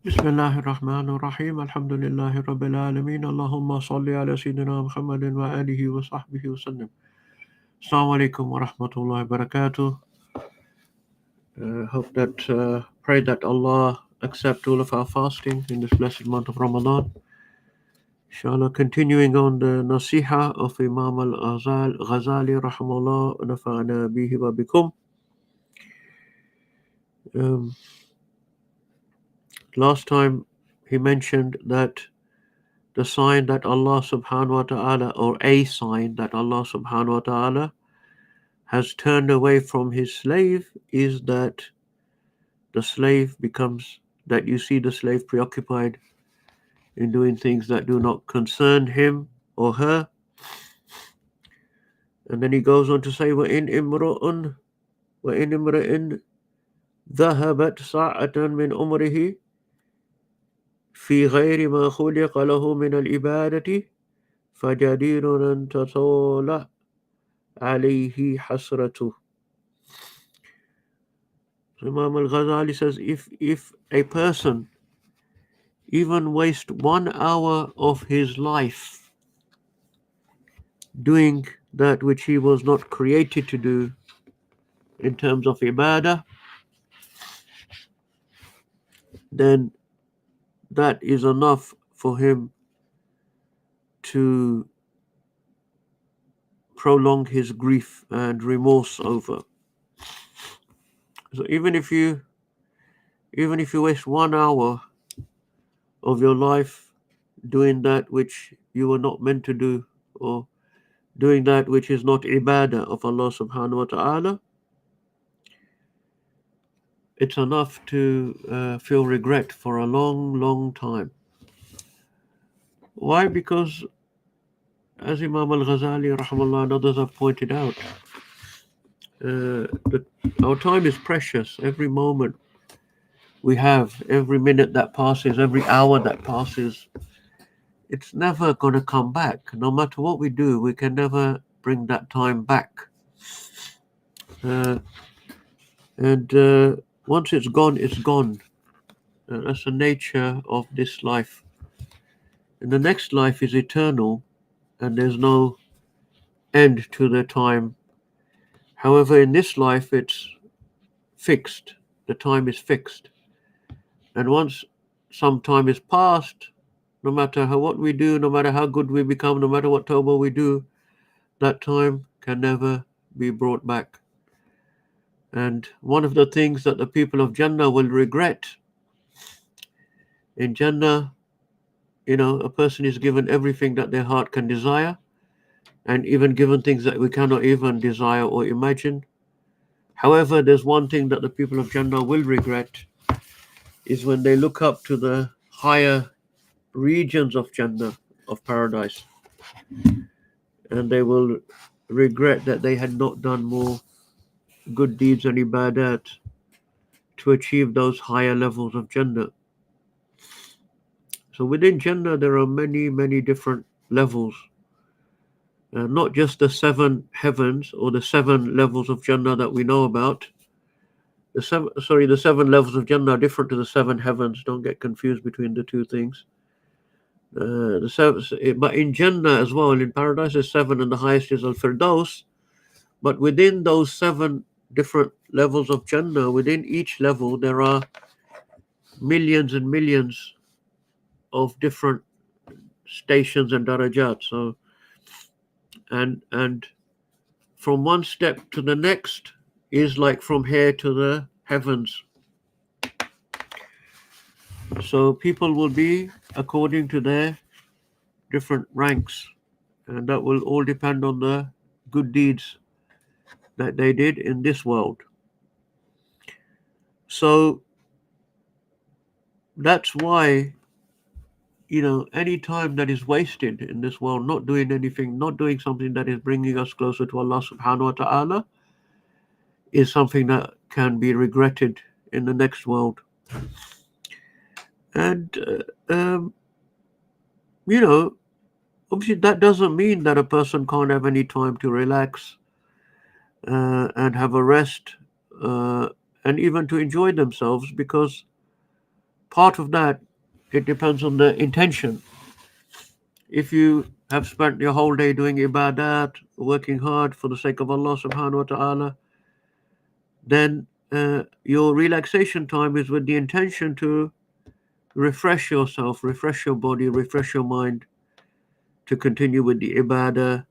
بسم الله الرحمن الرحيم الحمد لله رب العالمين اللهم صل على سيدنا محمد وآله وصحبه وسلم. Assalamu alaikum wa rahmatullahi wa barakatuh. Pray that Allah accept all of our fasting in this blessed month of Ramadan. Inshallah, continuing on the nasiha of Imam Ghazali rahimahullah, nafa'ana bihi wa bikum. Last time he mentioned that the sign that Allah subhanahu wa ta'ala, or a sign that Allah subhanahu wa ta'ala has turned away from his slave, is that the slave becomes, that you see the slave preoccupied in doing things that do not concern him or her. And then he goes on to say, وَإِنْ إِمْرُؤٌ ذَهَبَتْ سَاعَةً مِنْ عُمْرِهِ في غير ما خلق له من العبادة فجدير أن تطول عليه حسرته. Imam Ghazali says, if a person even waste 1 hour of his life doing that which he was not created to do in terms of ibadah, then that is enough for him to prolong his grief and remorse over. So even if you waste 1 hour of your life doing that which you were not meant to do, or doing that which is not ibadah of Allah subhanahu wa ta'ala, it's enough to feel regret for a long, long time. Why? Because as Imam Ghazali rahimahullah and others have pointed out, our time is precious. Every moment we have, every minute that passes, every hour that passes, it's never going to come back. No matter what we do, we can never bring that time back. Once it's gone, it's gone. That's the nature of this life. And the next life is eternal, and there's no end to the time. However, in this life, it's fixed. The time is fixed. And once some time is passed, no matter what we do, no matter how good we become, no matter what tawbah we do, that time can never be brought back. And one of the things that the people of Jannah will regret, in Jannah, a person is given everything that their heart can desire, and even given things that we cannot even desire or imagine. However, there's one thing that the people of Jannah will regret, is when they look up to the higher regions of Jannah, of paradise, and they will regret that they had not done more good deeds and ibadat to achieve those higher levels of Jannah. So within Jannah, there are many, many different levels. Not just the 7 heavens or the 7 levels of Jannah that we know about. The 7 levels of Jannah are different to the 7 heavens. Don't get confused between the two things. But in Jannah as well, in paradise, there's 7, and the highest is Al-Firdaus. But within those 7 different levels of Jannah, within each level, there are millions and millions of different stations and darajat. So, and from one step to the next is like from here to the heavens. So people will be according to their different ranks, and that will all depend on the good deeds that they did in this world. So that's why, any time that is wasted in this world, not doing anything, not doing something that is bringing us closer to Allah subhanahu wa ta'ala, is something that can be regretted in the next world. And, obviously that doesn't mean that a person can't have any time to relax and have a rest and even to enjoy themselves, because part of that, it depends on the intention. If you have spent your whole day doing ibadat, working hard for the sake of Allah subhanahu wa ta'ala, then your relaxation time is with the intention to refresh yourself, refresh your body, refresh your mind, to continue with the ibadah.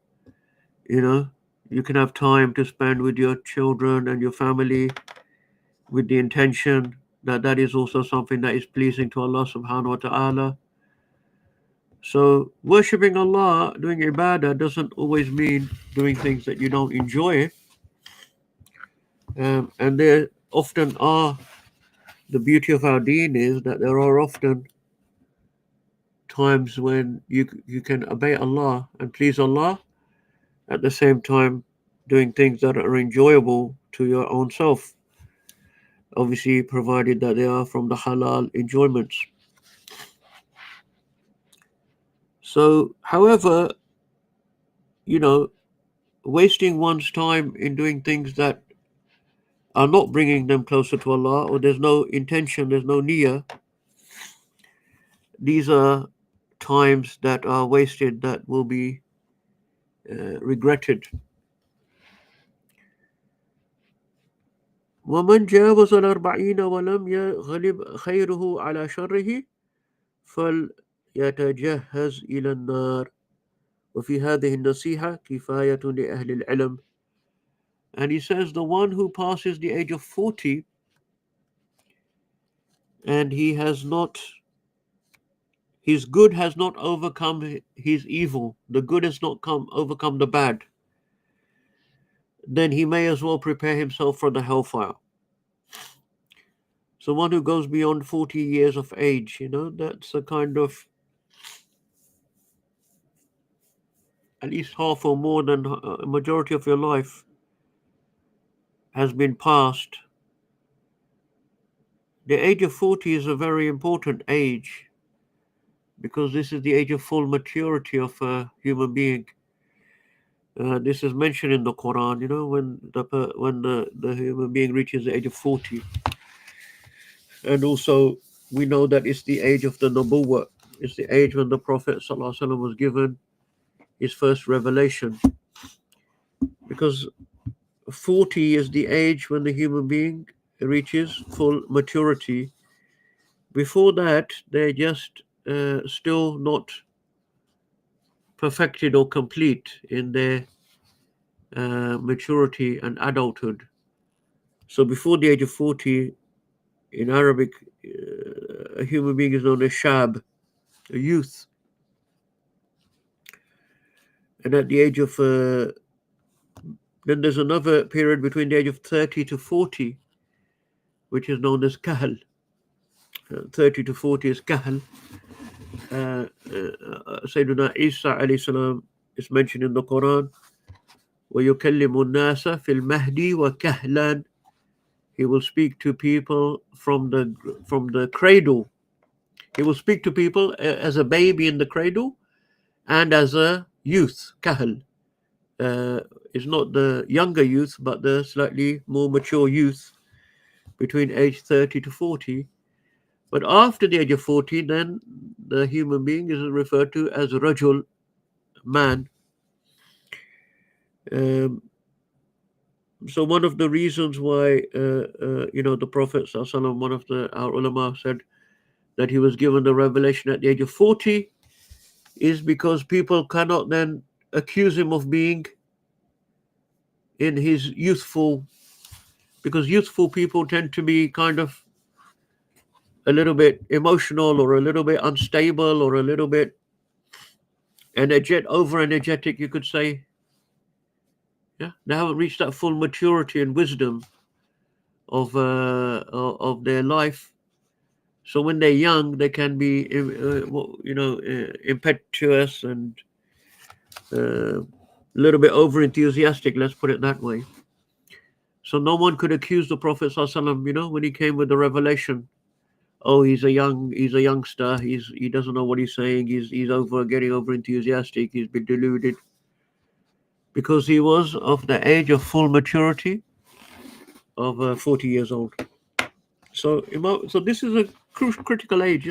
You know, you can have time to spend with your children and your family with the intention that that is also something that is pleasing to Allah subhanahu wa ta'ala. So worshipping Allah, doing ibadah, doesn't always mean doing things that you don't enjoy. And there often are, the beauty of our deen is that there are often times when you can obey Allah and please Allah, at the same time doing things that are enjoyable to your own self, obviously provided that they are from the halal enjoyments. So, however, you know, wasting one's time in doing things that are not bringing them closer to Allah, or there's no intention, there's no niyyah, these are times that are wasted that will be regretted. ومن جاوز الأربعين ولم يغلب خيره على شره فليتجهز إلى النار وفي هذه النصيحة كفاية لأهل العلم. And he says the one who passes the age of 40 and his good has not overcome his evil, the good has not overcome the bad, then he may as well prepare himself for the hellfire. So one who goes beyond 40 years of age, that's a kind of at least half or more than a majority of your life has been passed. The age of 40 is a very important age because this is the age of full maturity of a human being. This is mentioned in the Quran, when the human being reaches the age of 40. And also, we know that it's the age of the Nubuwwah. It's the age when the Prophet ﷺ was given his first revelation. Because 40 is the age when the human being reaches full maturity. Before that, they're just still not perfected or complete in their maturity and adulthood. So before the age of 40, in Arabic, a human being is known as shab, a youth. And at the age of, then there's another period between the age of 30 to 40, which is known as kahl. 30 to 40 is kahl. Sayyidina Isa alayhi salam is mentioned in the Quran. وَيُكَلِّمُ النَّاسَ فِي الْمَهْدِ وَكَهْلًا. He will speak to people from the cradle. He will speak to people as a baby in the cradle and as a youth, kahl. Is not the younger youth, but the slightly more mature youth between age 30 to 40. But after the age of 40, then the human being is referred to as rajul, man. So one of the reasons why, the Prophet ﷺ, one of our ulama said that he was given the revelation at the age of 40 is because people cannot then accuse him of being in his because youthful people tend to be kind of a little bit emotional or a little bit unstable or a little bit over energetic, you could say. Yeah, they haven't reached that full maturity and wisdom of their life. So when they're young, they can be, impetuous and a little bit over enthusiastic. Let's put it that way. So no one could accuse the Prophet ﷺ, when he came with the revelation. Oh, he's a youngster. He doesn't know what he's saying. He's getting over enthusiastic. He's been deluded because he was of the age of full maturity of 40 years old. So this is critical age.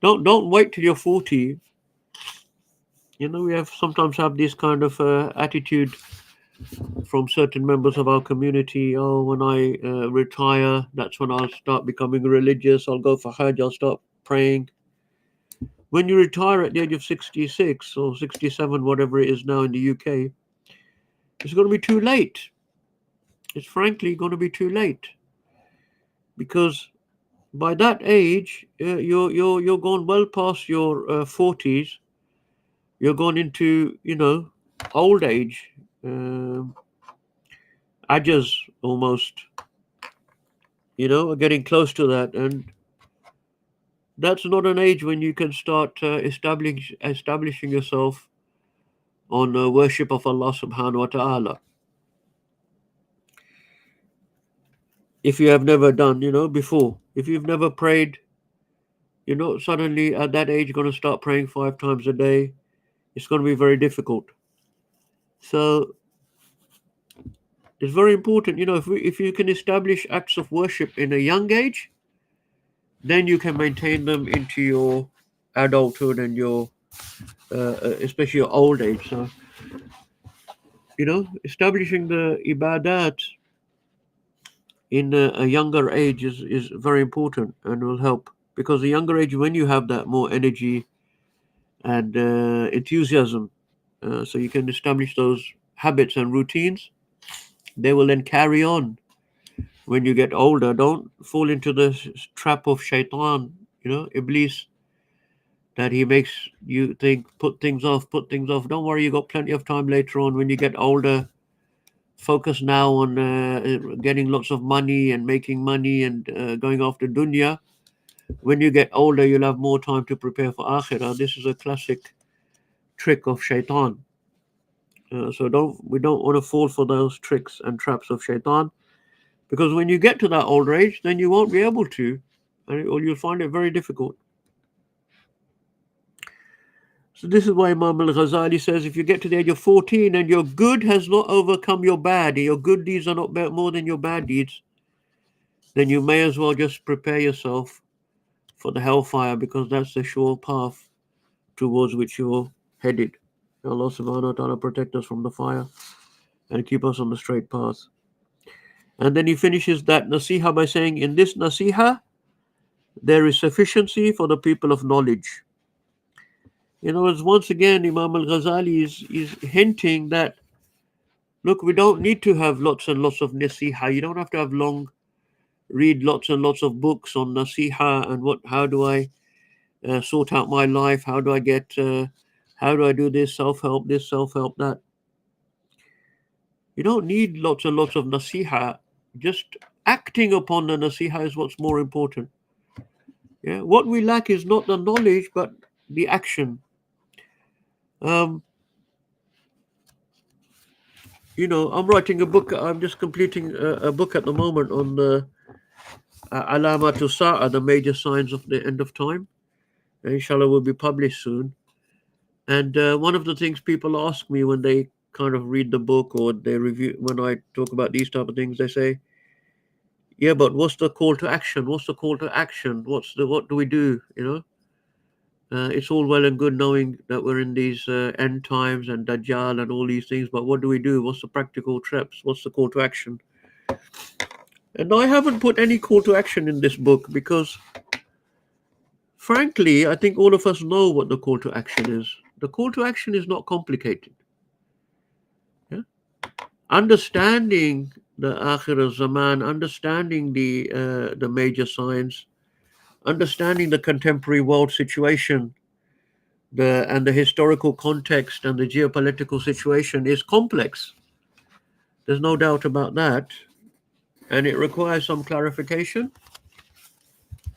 Don't wait till you're 40. We have sometimes have this kind of attitude from certain members of our community. Oh, when I retire, that's when I'll start becoming religious. I'll go for Hajj. I'll start praying. When you retire at the age of 66 or 67, whatever it is now in the UK, it's going to be too late. It's frankly going to be too late, because by that age, you're gone well past your 40s. You're gone into old age, ages almost. Getting close to that, and that's not an age when you can start establishing yourself on worship of Allah subhanahu wa ta'ala. If you have never done, before, if you've never prayed, suddenly at that age, you're going to start praying 5 times a day. It's going to be very difficult. So it's very important, if you can establish acts of worship in a young age, then you can maintain them into your adulthood and your especially your old age. So establishing the ibadat in a younger age is very important and will help, because the younger age, when you have that more energy and enthusiasm, so you can establish those habits and routines, they will then carry on when you get older. Don't fall into the trap of shaitan, iblis, that he makes you think, put things off. Don't worry, you got plenty of time later on when you get older. Focus now on getting lots of money and making money and going after dunya. When you get older, you'll have more time to prepare for akhirah. This is a classic trick of shaitan. So we don't want to fall for those tricks and traps of shaitan, because when you get to that older age, then you won't be able to, or you'll find it very difficult. So this is why Imam Ghazali says, if you get to the age of 14 and your good has not overcome your bad, and your good deeds are not more than your bad deeds, then you may as well just prepare yourself for the hellfire, because that's the sure path towards which you're headed. Allah subhanahu wa ta'ala protect us from the fire and keep us on the straight path. And then he finishes that nasiha by saying, in this nasiha, there is sufficiency for the people of knowledge. As once again, Imam al-Ghazali is hinting that, look, we don't need to have lots and lots of nasiha. You don't have to have read lots and lots of books on nasiha and how do I sort out my life? How do I do this self-help, that? You don't need lots and lots of nasiha. Just acting upon the nasiha is what's more important. Yeah, what we lack is not the knowledge, but the action. I'm writing a book. I'm just completing a book at the moment on the Alamatu Sa'a, the major signs of the end of time. Inshallah, will be published soon. And one of the things people ask me when they kind of read the book or they review, when I talk about these type of things, they say, yeah, but what's the call to action? What do we do? It's all well and good knowing that we're in these end times and Dajjal and all these things, but what do we do? What's the practical steps? What's the call to action? And I haven't put any call to action in this book because, frankly, I think all of us know what the call to action is. The call to action is not complicated. Yeah? Understanding the Akhir Zaman, understanding the major signs, understanding the contemporary world situation, and the historical context and the geopolitical situation is complex. There's no doubt about that. And it requires some clarification.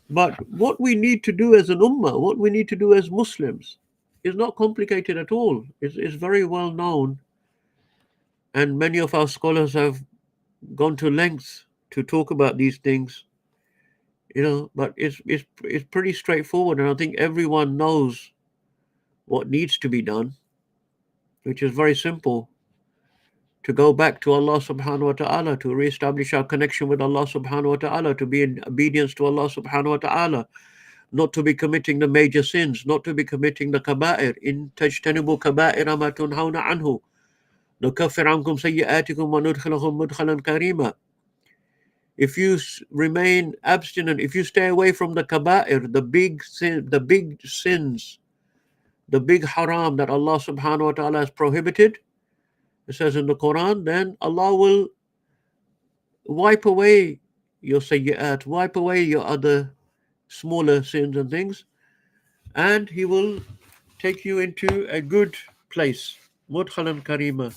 But what we need to do as an ummah, what we need to do as Muslims, is not complicated at all. It's very well known. And many of our scholars have gone to lengths to talk about these things. But it's pretty straightforward. And I think everyone knows what needs to be done, which is very simple. to go back to Allah subhanahu wa ta'ala, to re-establish our connection with Allah subhanahu wa ta'ala, to be in obedience to Allah subhanahu wa ta'ala, not to be committing the major sins, not to be committing the kaba'ir. In tajtanibu kaba'ira ma tunhawna anhu, nukaffir ankum sayyi'atikum wa nudkhilukum mudkhalan karima. If you remain abstinent, if you stay away from the kaba'ir, the big sins, the big haram that Allah subhanahu wa ta'ala has prohibited, it says in the Quran, then Allah will wipe away your sayyi'at, wipe away your other smaller sins and things, and He will take you into a good place. Mudkhalan karima.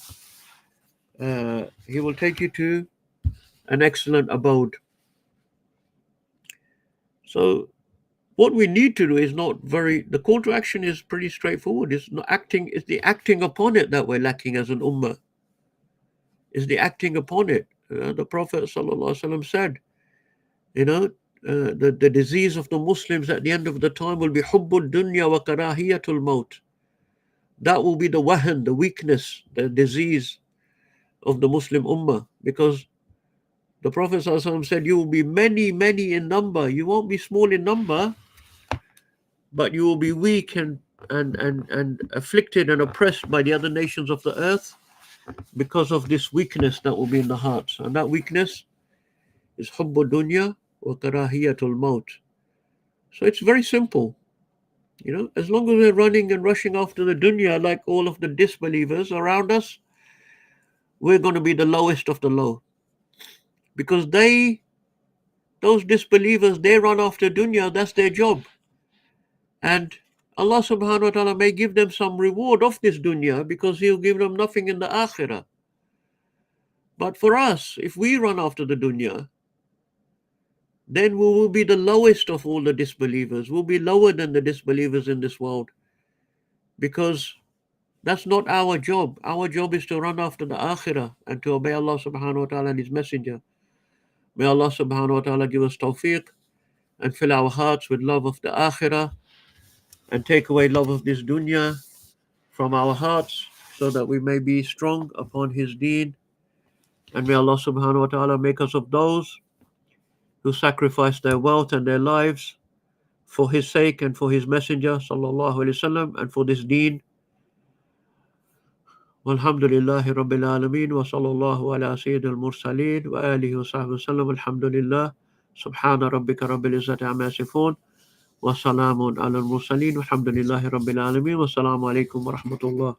He will take you to an excellent abode. So what we need to do is the call to action is pretty straightforward. It's the acting upon it that we're lacking as an ummah. Is the acting upon it. The Prophet ﷺ said, the disease of the Muslims at the end of the time will be hubbul dunya wa karahiyatul maut. That will be the wahan, the weakness, the disease of the Muslim ummah, because the Prophet ﷺ said, you will be many, many in number. You won't be small in number, but you will be weak and afflicted and oppressed by the other nations of the earth because of this weakness that will be in the hearts. And that weakness is hubbu dunya wa karahiyatul maut. So it's very simple. As long as we're running and rushing after the dunya like all of the disbelievers around us, we're going to be the lowest of the low. Because those disbelievers, they run after dunya, that's their job. And Allah subhanahu wa ta'ala may give them some reward of this dunya because He'll give them nothing in the akhirah. But for us, if we run after the dunya, then we will be the lowest of all the disbelievers. We'll be lower than the disbelievers in this world. Because that's not our job. Our job is to run after the akhirah and to obey Allah subhanahu wa ta'ala and His messenger. May Allah subhanahu wa ta'ala give us tawfiq and fill our hearts with love of the akhirah and take away love of this dunya from our hearts so that we may be strong upon His deen. And may Allah subhanahu wa ta'ala make us of those who sacrifice their wealth and their lives for His sake and for His messenger sallallahu alaihi wasallam and for this deen. Walhamdulillahi rabbil alameen wa sallallahu ala sayyidil mursaleen wa alihi wa sahbihi wasallam. Alhamdulillah. Subhana rabbika rabbil izzati amma yasifun wa salamun ala al mursaleen walhamdulillahi rabbil alameen. Wassalamu alaikum wa rahmatullah.